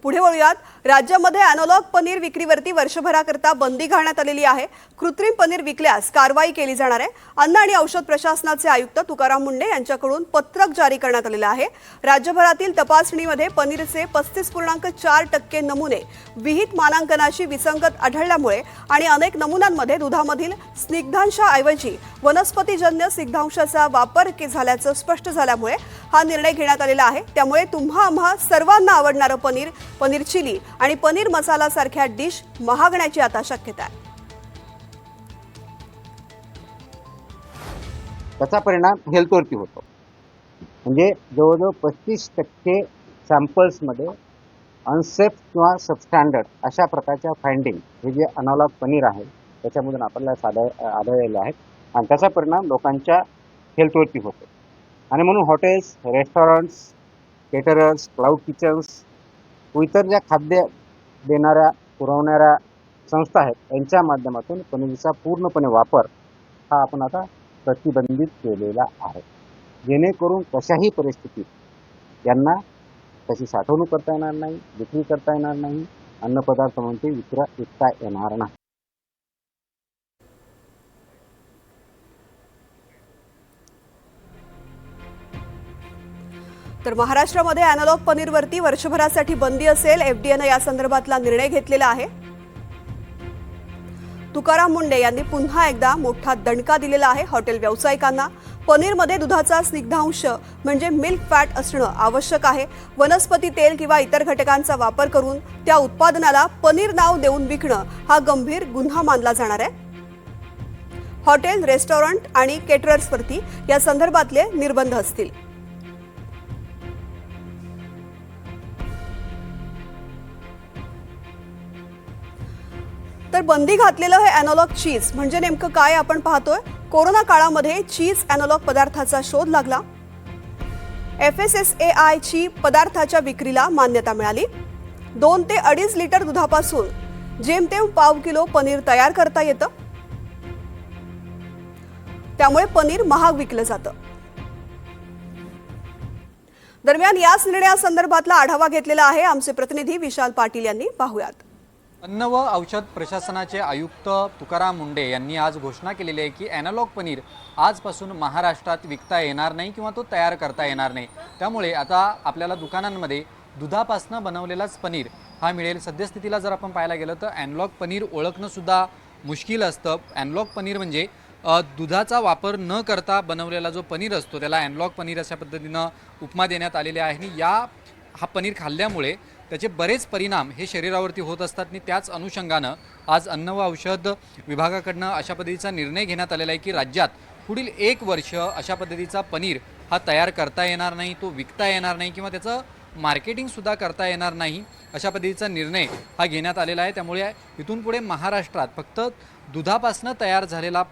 पुढे वळूयात। राज्यामध्ये अॅनालॉग पनीर विक्रीवरती वर्षभराकरता बंदी घालण्यात आलेली आहे। कृत्रिम पनीर विकल्यास कारवाई केली जाणार आहे। अन्न आणि औषध प्रशासनाचे आयुक्त तुकाराम मुंढे यांच्याकडून पत्रक जारी करण्यात आलेले आहे। राज्यभरातील तपासणीमध्ये पनीरचे 35.4% नमुने विहित मानांकनाशी विसंगत आढळल्यामुळे आणि अनेक नमुन्यांमध्ये दुधामधील स्निग्धांशाऐवजी वनस्पतीजन्य स्निग्धांशाचा वापर झाल्याचं स्पष्ट झाल्यामुळे हा निर्णय घेण्यात आलेला आहे। त्यामुळे आम्हा सर्वांना आवडणारं पनीर चिली आणि पनीर मसाला सारख्या डिश महागण्याची आता शक्यता आहे। त्याचा परिणाम हेल्थवरती होतो। म्हणजे जवळजवळ 35% सॅम्पल्समध्ये अनसेफ किंवा सबस्टँडर्ड अशा प्रकारच्या फाइंडिंग हे जे अनालॉग पनीर आहे त्याच्यामधून आपल्याला आढळलेले आहेत आणि त्याचा परिणाम लोकांच्या हेल्थवरती होतो। आणि म्हणून hotels, restaurants, caterers, cloud kitchens व इतर ज्या खाद्य देणाऱ्या पुरवणाऱ्या संस्था आहेत यांच्या माध्यमातून पनीरचा पूर्णपणे वापर हा आपण आता प्रतिबंधित केलेला आहे, जेणेकरून कशाही परिस्थितीत यांना त्याची साठवणूक करता येणार नाही, विक्री करता येणार नाही, अन्नपदार्थ म्हणून ते विकता येणार नाही। तर महाराष्ट्रामध्ये अॅनालॉग पनीरवरती वर्षभरासाठी बंदी असेल। एफडीएने या संदर्भातला निर्णय घेतलेला आहे। तुकाराम मुंढे यांनी पुन्हा एकदा मोठा दणका दिलेला आहे हॉटेल व्यावसायिकांना। पनीरमध्ये दुधाचा स्निग्धांश म्हणजे मिल्क फॅट असणं आवश्यक आहे। वनस्पती तेल किंवा इतर घटकांचा वापर करून त्या उत्पादनाला पनीर नाव देऊन विकणं हा गंभीर गुन्हा मानला जाणार आहे। हॉटेल, रेस्टॉरंट आणि केटरर्सवरती या संदर्भातले निर्बंध असतील। तर बंदी घातलेलं हे अॅनालॉग चीज म्हणजे नेमकं काय आपण पाहतोय। कोरोना काळामध्ये चीज अॅनालॉग पदार्थाचा शोध लागला। FSSAI ची पदार्थाच्या विक्रीला मान्यता मिळाली। 2 ते 2.5 लिटर दुधापासून जेमतेम पाव किलो पनीर तयार करता येतं। त्यामुळे पनीर महाग विकलं जातं। दरम्यान याच निर्णयासंदर्भातला आढावा घेतलेला आहे आमचे प्रतिनिधी विशाल पाटील यांनी। पाहूयात। अन्न व औषध प्रशासनाचे आयुक्त तुकाराम मुंढे यांनी आज घोषणा केलेली आहे की अॅनालॉग पनीर आजपासून महाराष्ट्रात विकता येणार नाही किंवा तो तयार करता येणार नाही। त्यामुळे आता आपल्याला दुकानांमध्ये दुधापासून बनवलेलाच पनीर हा मिळेल। सद्यस्थितीला जर आपण पाहायला गेलं तर अॅनालॉग पनीर ओळखणं सुद्धा मुश्किल असतं। अॅनालॉग पनीर म्हणजे दुधाचा वापर न करता बनवलेला जो पनीर असतो त्याला अॅनालॉग पनीर अशा पद्धतीनं उपमा देण्यात आलेली आहे। आणि हा पनीर खाल्ल्यामुळे त्याचे बरेच परिणाम हे शरीरावरती होत असतात आणि त्याच अनुषंगानं आज अन्न व औषध विभागाकडनं अशा पद्धतीचा निर्णय घेण्यात आलेला आहे की राज्यात पुढील 1 वर्ष अशा पद्धतीचा पनीर हा तयार करता येणार नाही, तो विकता येणार नाही किंवा त्याचं मार्केटिंगसुद्धा करता येणार नाही, अशा पद्धतीचा निर्णय हा घेण्यात आलेला आहे। त्यामुळे इथून पुढे महाराष्ट्रात फक्त दुधापासून तयार झालेला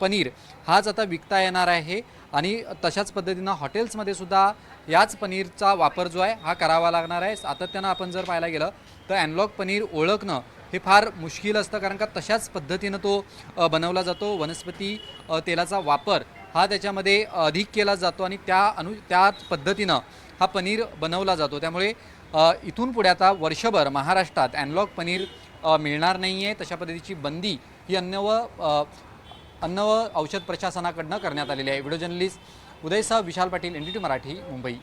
पनीर हाच आता विकता येणार आहे। आणि तशाच पद्धतीनं हॉटेल्समध्ये सुद्धा याच पनीरचा वापर जो आहे हा करावा लागणार आहे। सातत्यानं आपण जर पाहायला गेलं तर अॅनालॉग पनीर ओळखणं हे फार मुश्किल असतं, कारण का तशाच पद्धतीनं तो बनवला जातो। वनस्पती तेलाचा वापर हा त्याच्यामध्ये अधिक केला जातो आणि त्याच पद्धतीनं हा पनीर बनवला जातो। त्यामुळे इथून पुढे आता वर्षभर महाराष्ट्रात अॅनालॉग पनीर मिळणार नाही आहे। तशा पद्धतीची बंदी ही अन्न व औषध प्रशासनाकडनं करण्यात आलेली आहे। Video journalist उदयसह Vishal Patil, NDTV Marathi, Mumbai.